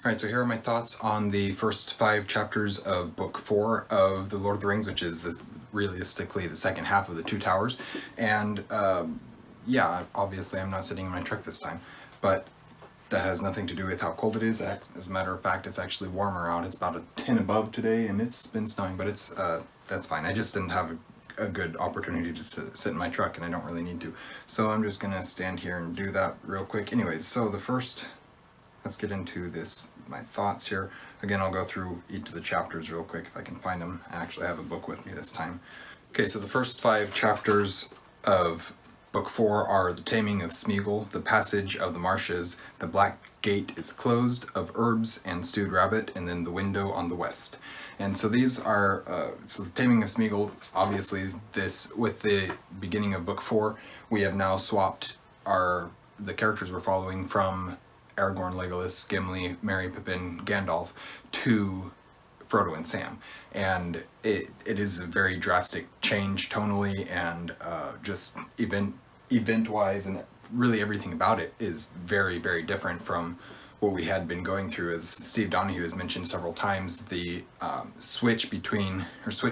Alright, so here are my thoughts on the first 5 chapters of Book 4 of The Lord of the Rings, which is realistically the second half of the Two Towers. And yeah, obviously I'm not sitting in my truck this time, but that has nothing to do with how cold it is. As a matter of fact, it's actually warmer out. It's about a 10 above today, and it's been snowing, but that's fine. I just didn't have a good opportunity to sit in my truck, and I don't really need to. So I'm just going to stand here and do that real quick. Anyways, so let's get into my thoughts here. Again, I'll go through each of the chapters real quick if I can find them. I actually have a book with me this time. Okay, so the first 5 chapters of Book 4 are The Taming of Smeagol, The Passage of the Marshes, The Black Gate is Closed, Of Herbs and Stewed Rabbit, and then The Window on the West. And so these are, so The Taming of Smeagol, obviously with the beginning of Book 4, we have now swapped the characters we're following from Aragorn, Legolas, Gimli, Merry, Pippin, Gandalf to Frodo and Sam, and it is a very drastic change tonally and just event-wise, and really everything about it is very, very different from what we had been going through. As Steve Donahue has mentioned several times, the switch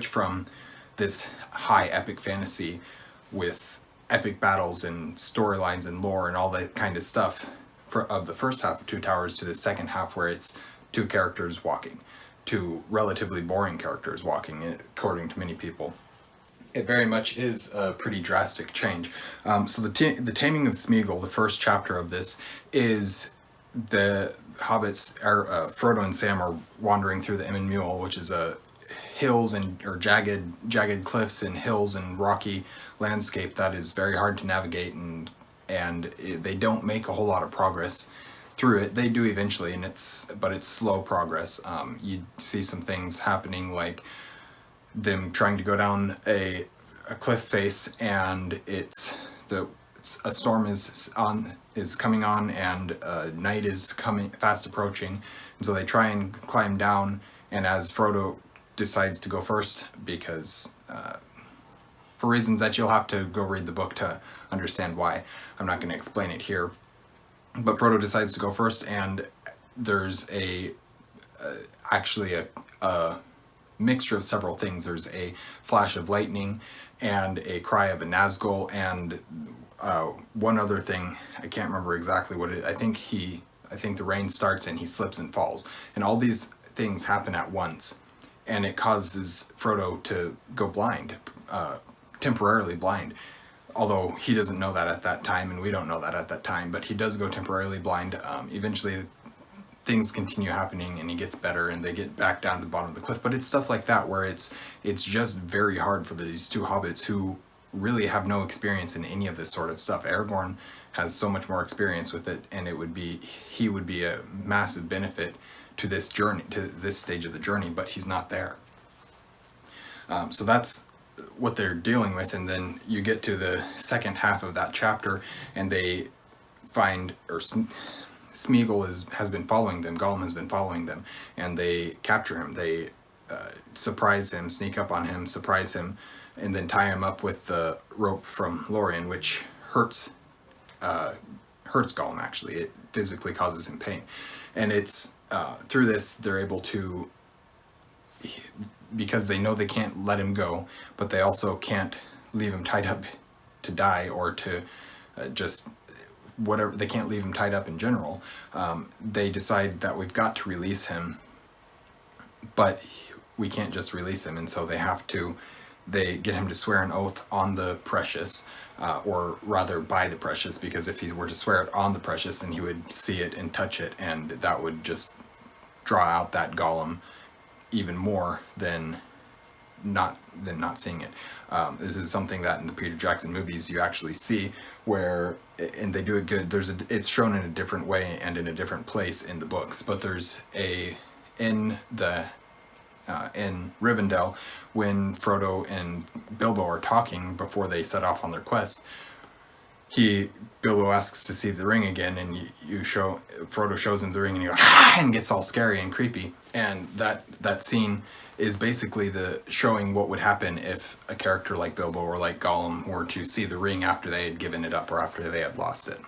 from this high epic fantasy with epic battles and storylines and lore and all that kind of stuff of the first half of Two Towers to the second half, where it's 2 characters walking, 2 relatively boring characters walking, according to many people. It very much is a pretty drastic change. So the Taming of Smeagol, the first chapter of this, is the hobbits, Frodo and Sam are wandering through the Emyn Muil, which is a hills or jagged cliffs and hills and rocky landscape that is very hard to navigate, and they don't make a whole lot of progress through it. They do eventually, but it's slow progress. You see some things happening, like them trying to go down a cliff face, and a storm is coming on, and night is fast approaching, and so they try and climb down. And as Frodo decides to go first, because for reasons that you'll have to go read the book to understand why, I'm not going to explain it here. But Frodo decides to go first, and there's actually a mixture of several things. There's a flash of lightning and a cry of a Nazgul, and one other thing, I can't remember exactly what it. I think the rain starts and he slips and falls, and all these things happen at once, and it causes Frodo to go blind, temporarily blind. Although he doesn't know that at that time, and we don't know that at that time, but he does go temporarily blind. Eventually things continue happening, and he gets better, and they get back down to the bottom of the cliff. But it's stuff like that where it's just very hard for these 2 hobbits who really have no experience in any of this sort of stuff. Aragorn has so much more experience with it, and he would be a massive benefit to this journey, to this stage of the journey, but he's not there. So that's what they're dealing with. And then you get to the second half of that chapter, and they find, Smeagol has been following them, Gollum has been following them, and they capture him. They surprise him, sneak up on him, surprise him, and then tie him up with the rope from Lorien, which hurts Gollum. Actually, it physically causes him pain, and it's through this they're able to, because they know they can't let him go, but they also can't leave him tied up to die, or to just whatever. They can't leave him tied up in general. They decide that we've got to release him, but we can't just release him, and so they get him to swear an oath on the Precious, or rather by the Precious, because if he were to swear it on the Precious, then he would see it and touch it, and that would just draw out that Gollum even more than not seeing it. This is something that in the Peter Jackson movies you actually see, where, and they do it good. It's shown in a different way and in a different place in the books, but there's in Rivendell, when Frodo and Bilbo are talking before they set off on their quest, Bilbo asks to see the ring again, and Frodo shows him the ring, and he goes, and gets all scary and creepy. And that scene is basically the showing what would happen if a character like Bilbo or like Gollum were to see the ring after they had given it up, or after they had lost it.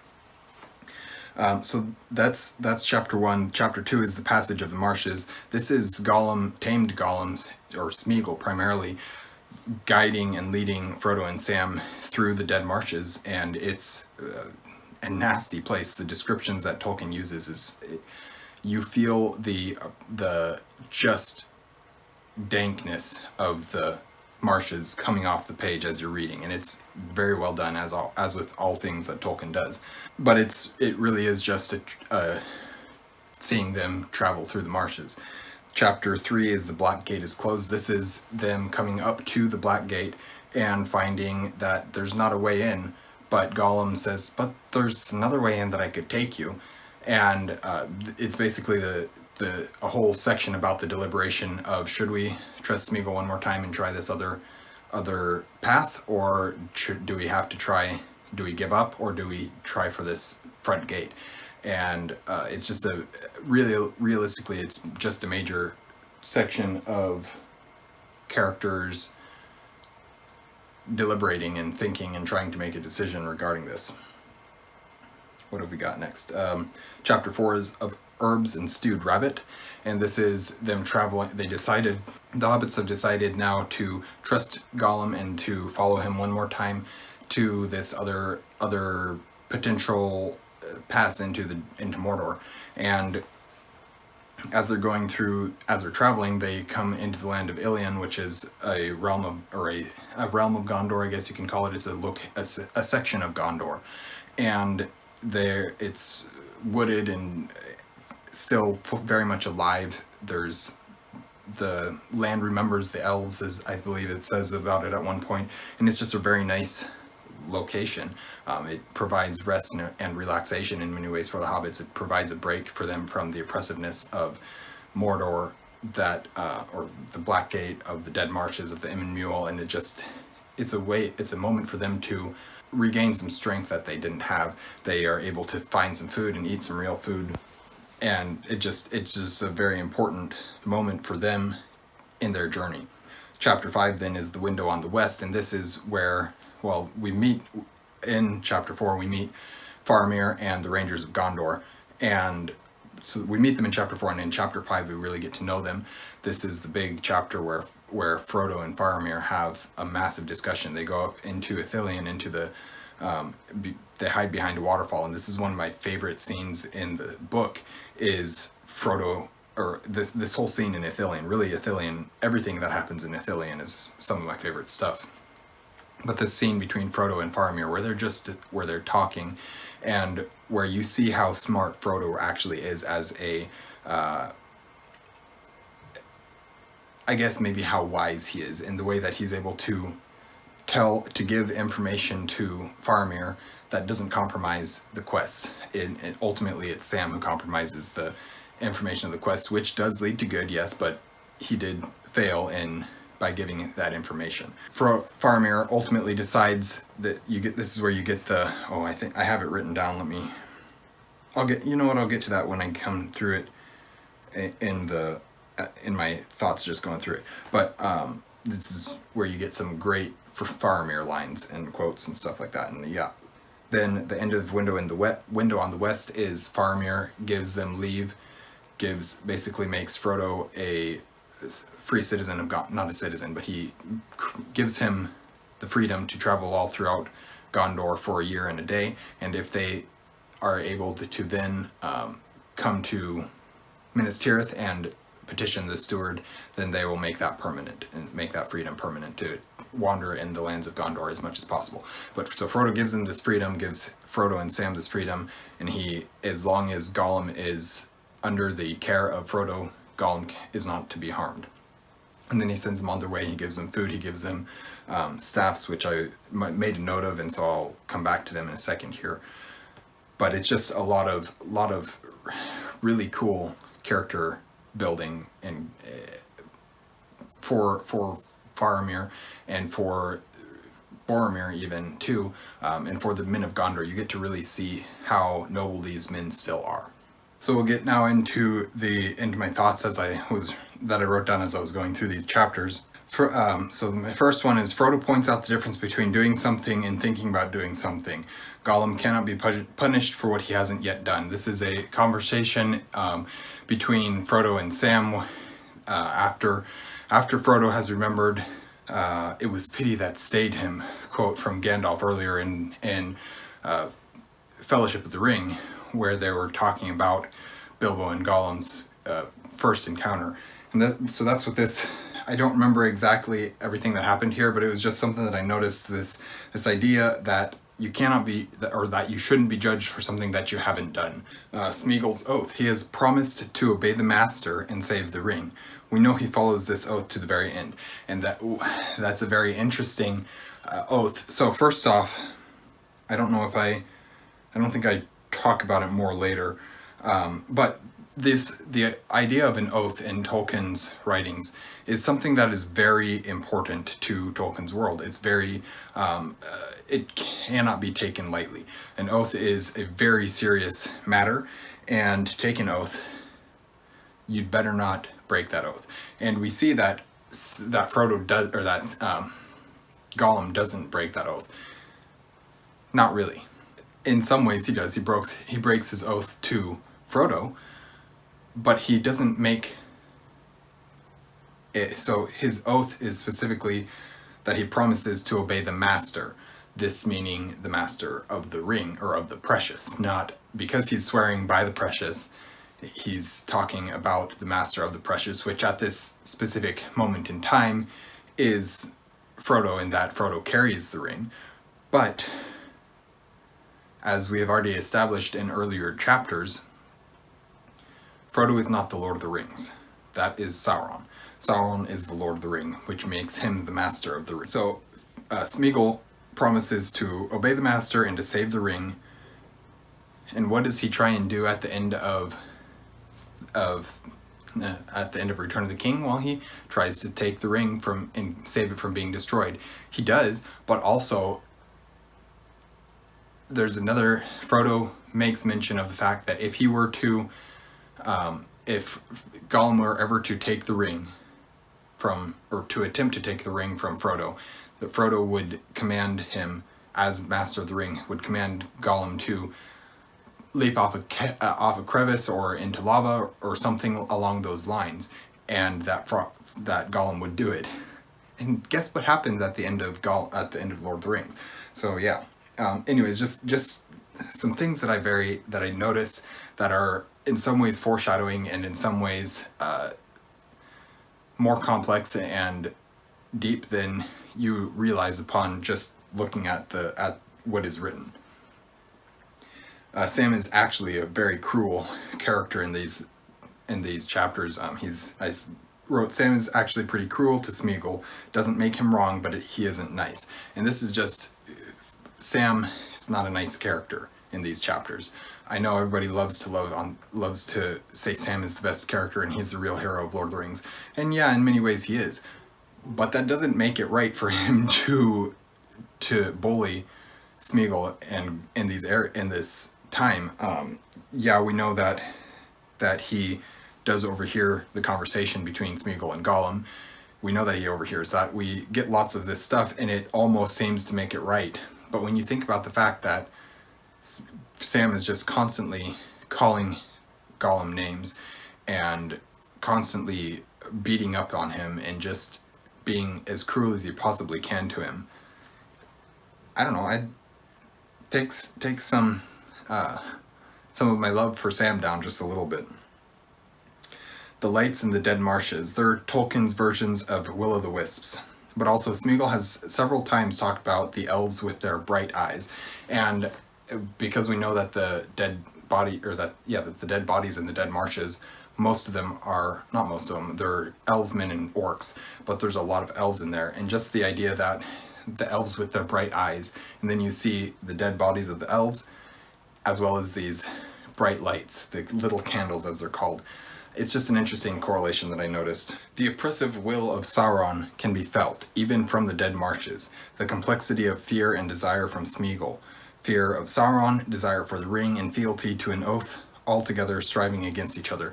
So that's chapter 1. Chapter 2 is the passage of the marshes. This is Gollum, tamed Gollum, or Smeagol primarily, guiding and leading Frodo and Sam through the dead marshes, and it's a nasty place. The descriptions that Tolkien uses you feel the just dankness of the marshes coming off the page as you're reading, and it's very well done, as with all things that Tolkien does. But it really is just seeing them travel through the marshes. Chapter 3 is the Black Gate is closed. This is them coming up to the Black Gate and finding that there's not a way in, but Gollum says, but there's another way in that I could take you. And it's basically a whole section about the deliberation of, should we trust Smeagol one more time and try this other path, or do we have to try, do we give up, or do we try for this front gate? And it's just realistically, it's just a major section of characters deliberating and thinking and trying to make a decision regarding this. What have we got next? Chapter 4 is of herbs and stewed rabbit, and this is them traveling. The hobbits have decided now to trust Gollum and to follow him one more time to this other potential pass into Mordor. And as they're traveling, they come into the land of Ilion, which is a realm of Gondor, I guess you can call it. It's a section of Gondor, and it's wooded and still very much alive. There's the land remembers the elves, as I believe it says about it at one point, and it's just a very nice location. It provides rest and relaxation in many ways for the hobbits. It provides a break for them from the oppressiveness of Mordor, or the Black Gate, of the dead marshes, of the Immen Mule, and it's a moment for them to regain some strength that they didn't have. They are able to find some food and eat some real food, and it's just a very important moment for them in their journey. Chapter 5 then is the Window on the West, and this is where, we meet in chapter 4, we meet Faramir and the Rangers of Gondor, and so we meet them in chapter 4, and in chapter 5 we really get to know them. This is the big chapter where Frodo and Faramir have a massive discussion. They go up into Ithilien, they hide behind a waterfall, and this is one of my favorite scenes in the book, is Frodo, or this whole scene in Ithilien. Really, Ithilien, everything that happens in Ithilien is some of my favorite stuff. But this scene between Frodo and Faramir, where they're talking, and where you see how smart Frodo actually is as I guess maybe how wise he is in the way that he's able to give information to Faramir that doesn't compromise the quest. And ultimately, it's Sam who compromises the information of the quest, which does lead to good, yes, but he did fail by giving that information. Faramir ultimately decides that this is where you get I think I have it written down. I'll get to that when I come through it in my thoughts just going through it. But this is where you get some great Faramir lines and quotes and stuff like that. And yeah, then the end of Window on the West is Faramir gives them leave, basically makes Frodo a free citizen of not a citizen, but he gives him the freedom to travel all throughout Gondor for a year and a day, and if they are able to then come to Minas Tirith and petition the steward, then they will make that permanent and make that freedom permanent to wander in the lands of Gondor as much as possible. But so Frodo gives them this freedom, gives Frodo and Sam this freedom, and as long as Gollum is under the care of Frodo, Gollum is not to be harmed. And then he sends them on their way. He gives them food. He gives them staffs, which I made a note of, and so I'll come back to them in a second here. But it's just a lot of really cool character building, and for Faramir and for Boromir even too, and for the men of Gondor, you get to really see how noble these men still are. So we'll get now into my thoughts that I wrote down as I was going through these chapters. So my first one is Frodo points out the difference between doing something and thinking about doing something. Gollum cannot be punished for what he hasn't yet done. This is a conversation between Frodo and Sam after Frodo has remembered it was pity that stayed him, quote from Gandalf earlier in Fellowship of the Ring, where they were talking about Bilbo and Gollum's first encounter. And so that's what this, I don't remember exactly everything that happened here, but it was just something that I noticed, this idea that you cannot be, or that you shouldn't be judged for something that you haven't done. Smeagol's oath. He has promised to obey the Master and save the ring. We know he follows this oath to the very end, and that's a very interesting oath. So first off, I don't think I talk about it more later, but the idea of an oath in Tolkien's writings is something that is very important to Tolkien's world. It's very, it cannot be taken lightly. An oath is a very serious matter, and to take an oath, you'd better not break that oath. And we see that Frodo does, or that Gollum doesn't break that oath. Not really. In some ways he does. He breaks his oath to Frodo, but he doesn't make it. So his oath is specifically that he promises to obey the Master. This meaning the Master of the Ring, or of the Precious. Not because he's swearing by the Precious, he's talking about the Master of the Precious, which at this specific moment in time is Frodo, in that Frodo carries the ring. But as we have already established in earlier chapters, Frodo is not the Lord of the Rings. That is Sauron. Sauron is the Lord of the Ring, which makes him the Master of the Ring. So Smeagol promises to obey the Master and to save the ring. And what does he try and do at the end of Return of the King? Well, he tries to take the ring from and save it from being destroyed. He does, but also there's another, Frodo makes mention of the fact that if he were to, if Gollum were ever to take the ring from, or to attempt to take the ring from Frodo, that Frodo would command him, as Master of the Ring, would command Gollum to leap off a crevice or into lava or something along those lines, and that Gollum would do it. And guess what happens at the end of Lord of the Rings? So yeah. Anyways, just some things that I notice that are in some ways foreshadowing, and in some ways more complex and deep than you realize upon just looking at what is written. Sam is actually a very cruel character in these chapters. I wrote Sam is actually pretty cruel to Smeagol. Doesn't make him wrong, but he isn't nice. And this is just, Sam is not a nice character in these chapters. I know everybody loves to say Sam is the best character and he's the real hero of Lord of the Rings. And yeah, in many ways he is. But that doesn't make it right for him to bully Smeagol and in this time. Yeah, we know that he does overhear the conversation between Smeagol and Gollum. We know that he overhears that. We get lots of this stuff, and it almost seems to make it right. But when you think about the fact that Sam is just constantly calling Gollum names and constantly beating up on him and just being as cruel as he possibly can to him, I don't know, it takes some of my love for Sam down just a little bit. The lights in the dead marshes, they're Tolkien's versions of Will-o'-the-Wisps. But also Smeagol has several times talked about the elves with their bright eyes. And because we know that the dead bodies in the dead marshes, most of them are, not most of them, they're elves, men, and orcs, but there's a lot of elves in there. And just the idea that the elves with their bright eyes, and then you see the dead bodies of the elves, as well as these bright lights, the little candles as they're called. It's just an interesting correlation that I noticed. The oppressive will of Sauron can be felt, even from the dead marshes. The complexity of fear and desire from Smeagol. Fear of Sauron, desire for the ring, and fealty to an oath, altogether striving against each other.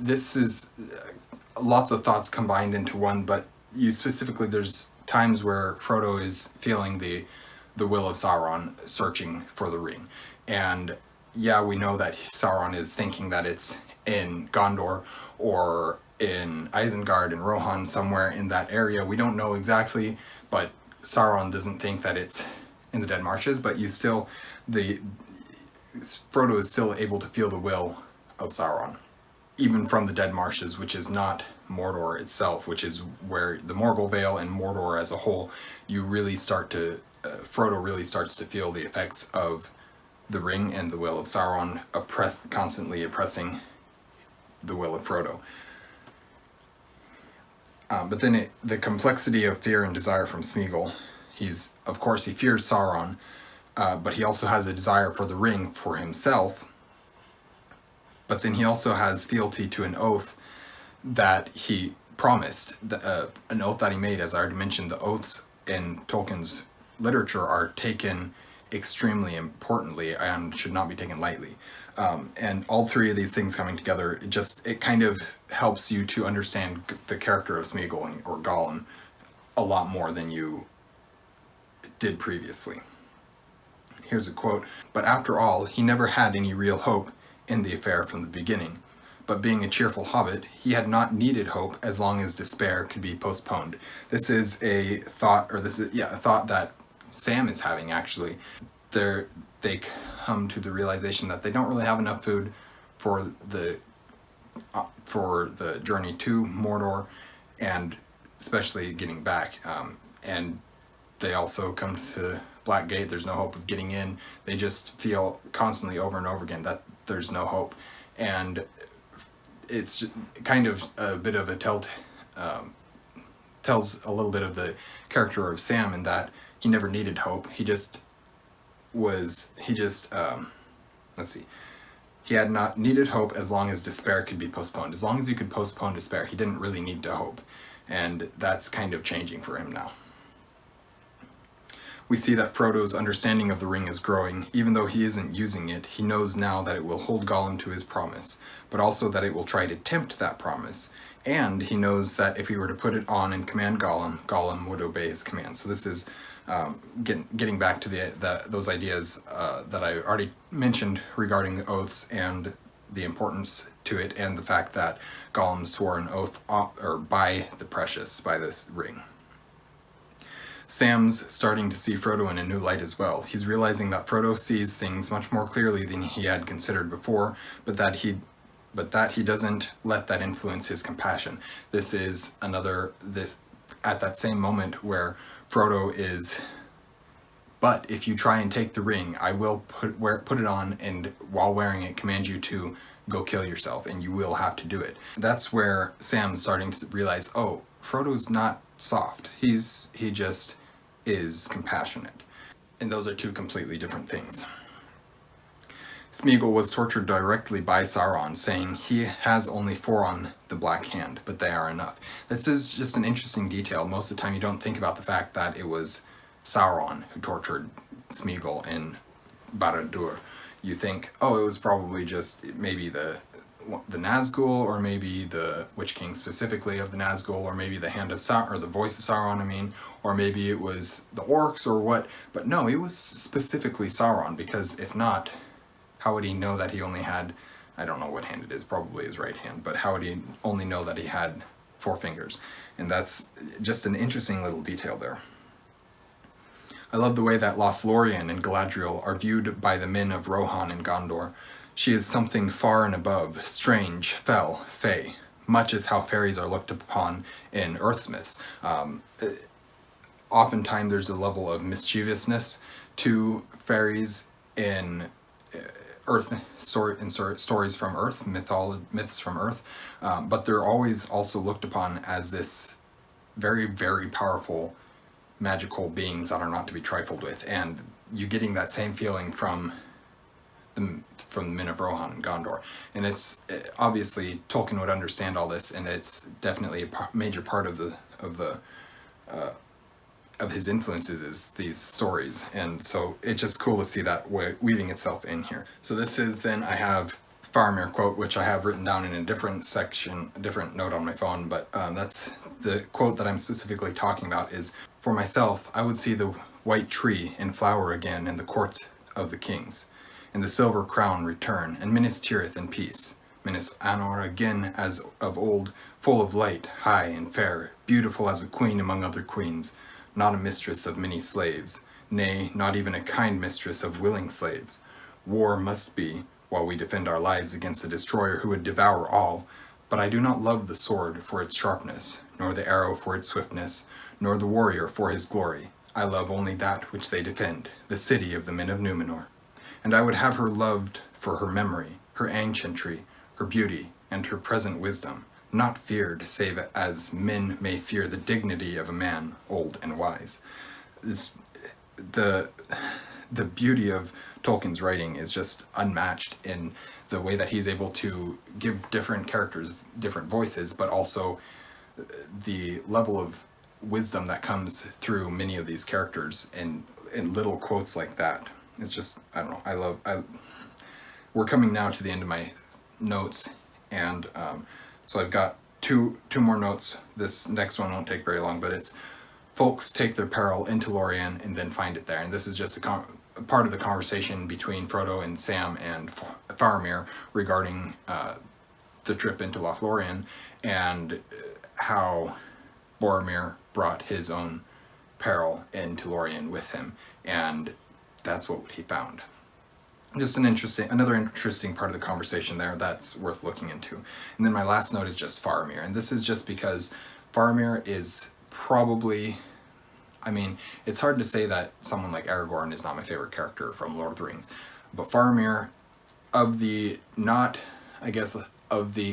This is lots of thoughts combined into one, but you specifically, there's times where Frodo is feeling the will of Sauron searching for the ring. And yeah, we know that Sauron is thinking that it's in Gondor or in Isengard and Rohan, somewhere in that area. We don't know exactly, but Sauron doesn't think that it's in the Dead Marshes, but Frodo is still able to feel the will of Sauron, even from the Dead Marshes, which is not Mordor itself, which is where the Morgul Vale and Mordor as a whole, Frodo really starts to feel the effects of the ring and the will of Sauron constantly oppressing the will of Frodo. But then the complexity of fear and desire from Smeagol, of course he fears Sauron, but he also has a desire for the ring for himself. But then he also has fealty to an oath that he promised, an oath that he made. As I already mentioned, the oaths in Tolkien's literature are taken extremely importantly and should not be taken lightly. And all three of these things coming together, it kind of helps you to understand the character of Smeagol or Gollum a lot more than you did previously. Here's a quote: "But after all, he never had any real hope in the affair from the beginning. But being a cheerful hobbit, he had not needed hope as long as despair could be postponed." This is a thought, a thought that Sam is having, actually. They come to the realization that they don't really have enough food for the journey to Mordor, and especially getting back. And they also come to Black Gate. There's no hope of getting in. They just feel constantly over and over again that there's no hope. And it's just kind of a bit of tells a little bit of the character of Sam, in that he never needed hope. He had not needed hope as long as despair could be postponed. As long as you could postpone despair, he didn't really need to hope. And that's kind of changing for him now. We see that Frodo's understanding of the ring is growing. Even though he isn't using it, he knows now that it will hold Gollum to his promise, but also that it will try to tempt that promise. And he knows that if he were to put it on and command Gollum, Gollum would obey his command. So this is getting back to those ideas that I already mentioned regarding the oaths and the importance to it, and the fact that Gollum swore an oath by the ring. Sam's starting to see Frodo in a new light as well. He's realizing that Frodo sees things much more clearly than he had considered before, but that he doesn't let that influence his compassion. This is at that same moment where Frodo is, "But if you try and take the ring, I will put it on, and while wearing it, command you to go kill yourself, and you will have to do it." That's where Sam's starting to realize, oh, Frodo's not soft. He just is compassionate. And those are two completely different things. Smeagol was tortured directly by Sauron, saying he has only 4 on the Black Hand, but they are enough. This is just an interesting detail. Most of the time you don't think about the fact that it was Sauron who tortured Smeagol in Barad-dûr. You think, oh, it was probably just maybe the Nazgul, or maybe the Witch King specifically of the Nazgul, or maybe the hand of Sauron, or the voice of Sauron, or maybe it was the orcs or what. But no, it was specifically Sauron, because if not, how would he know that he only had, I don't know what hand it is, probably his right hand, but how would he only know that he had 4 fingers? And that's just an interesting little detail there. I love the way that Lothlorien and Galadriel are viewed by the men of Rohan and Gondor. She is something far and above, strange, fell, fey, much as how fairies are looked upon in Earth's myths. Oftentimes there's a level of mischievousness to fairies in stories from Earth, myths from Earth, but they're always also looked upon as this very, very powerful magical beings that are not to be trifled with. And you getting that same feeling from the men of Rohan and Gondor. And it's obviously Tolkien would understand all this, and it's definitely a major part of his influences is these stories. And so it's just cool to see that weaving itself in here. So this is then, I have Faramir quote, which I have written down in a different section, a different note on my phone, but that's the quote that I'm specifically talking about is, "For myself, I would see the white tree in flower again in the court of the kings, and the silver crown return, and Minas Tirith in peace. Minas Anor again as of old, full of light, high and fair, beautiful as a queen among other queens, not a mistress of many slaves, nay, not even a kind mistress of willing slaves. War must be, while we defend our lives against a destroyer who would devour all, but I do not love the sword for its sharpness, nor the arrow for its swiftness, nor the warrior for his glory. I love only that which they defend, the city of the men of Numenor. And I would have her loved for her memory, her ancientry, her beauty, and her present wisdom, not feared save as men may fear the dignity of a man old and wise." It's, the beauty of Tolkien's writing is just unmatched in the way that he's able to give different characters different voices, but also the level of wisdom that comes through many of these characters in little quotes like that. It's just, I don't know, we're coming now to the end of my notes, and so I've got two more notes. This next one won't take very long, but it's, "Folks take their peril into Lorien and then find it there." And this is just a part of the conversation between Frodo and Sam and Faramir regarding the trip into Lothlorien, and how Boromir brought his own peril into Lorien with him, and that's what he found. Just another interesting part of the conversation there that's worth looking into. And then my last note is just Faramir, and this is just because Faramir is probably, I mean, it's hard to say that someone like Aragorn is not my favorite character from Lord of the Rings, but Faramir, of the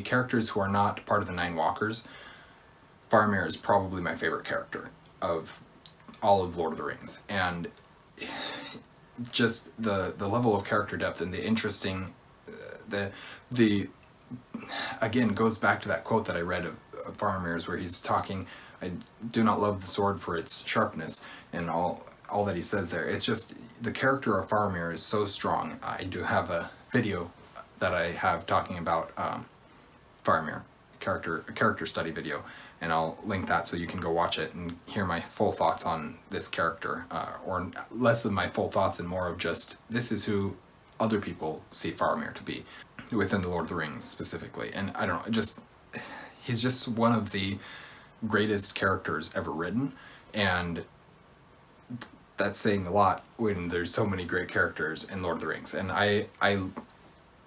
characters who are not part of the Nine Walkers, Faramir is probably my favorite character of all of Lord of the Rings. And just the level of character depth and the interesting, the again goes back to that quote that I read of Faramir's, where he's talking, "I do not love the sword for its sharpness," and all that he says there. It's just, the character of Faramir is so strong. I do have a video that I have talking about Faramir, a character study video, and I'll link that so you can go watch it and hear my full thoughts on this character, or less of my full thoughts and more of just, this is who other people see Faramir to be within the Lord of the Rings specifically. And I don't know, he's just one of the greatest characters ever written, and that's saying a lot when there's so many great characters in Lord of the Rings. And I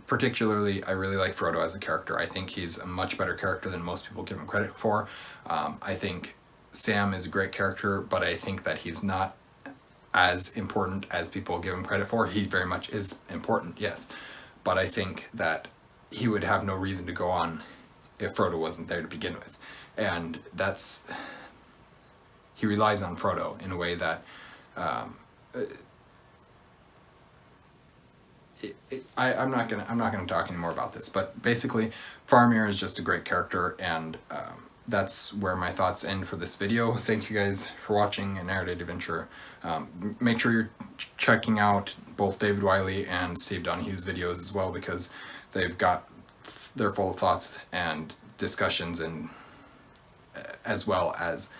really like Frodo as a character. I think he's a much better character than most people give him credit for. I think Sam is a great character, but I think that he's not as important as people give him credit for. He very much is important, yes, but I think that he would have no reason to go on if Frodo wasn't there to begin with. And he relies on Frodo in a way that I'm not gonna talk anymore about this, but basically Faramir is just a great character, and that's where my thoughts end for this video. Thank you guys for watching A Narrative Adventure. Make sure you're checking out both David Wiley and Steve Donahue's videos as well, because they're full of thoughts and discussions, and as well as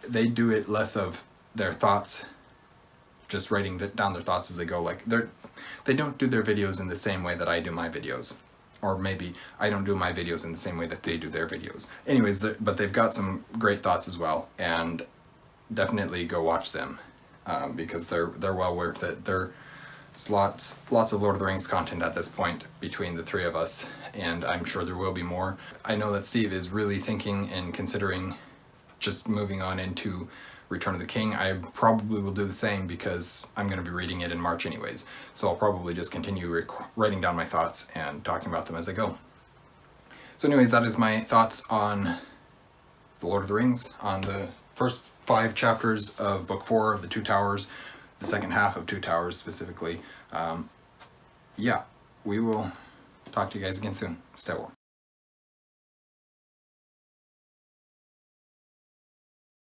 they do it less of their thoughts, just writing down their thoughts as they go. Like, they don't do their videos in the same way that I do my videos, or maybe I don't do my videos in the same way that they do their videos. Anyways, but they've got some great thoughts as well, and definitely go watch them, because they're well worth it. There's lots of Lord of the Rings content at this point between the three of us, and I'm sure there will be more. I know that Steve is really thinking and considering just moving on into Return of the King. I probably will do the same, because I'm going to be reading it in March anyways, so I'll probably just continue writing down my thoughts and talking about them as I go. So anyways, that is my thoughts on the Lord of the Rings, on the first 5 chapters of Book 4 of the Two Towers, the second half of Two Towers specifically. Yeah, we will talk to you guys again soon. Stay well.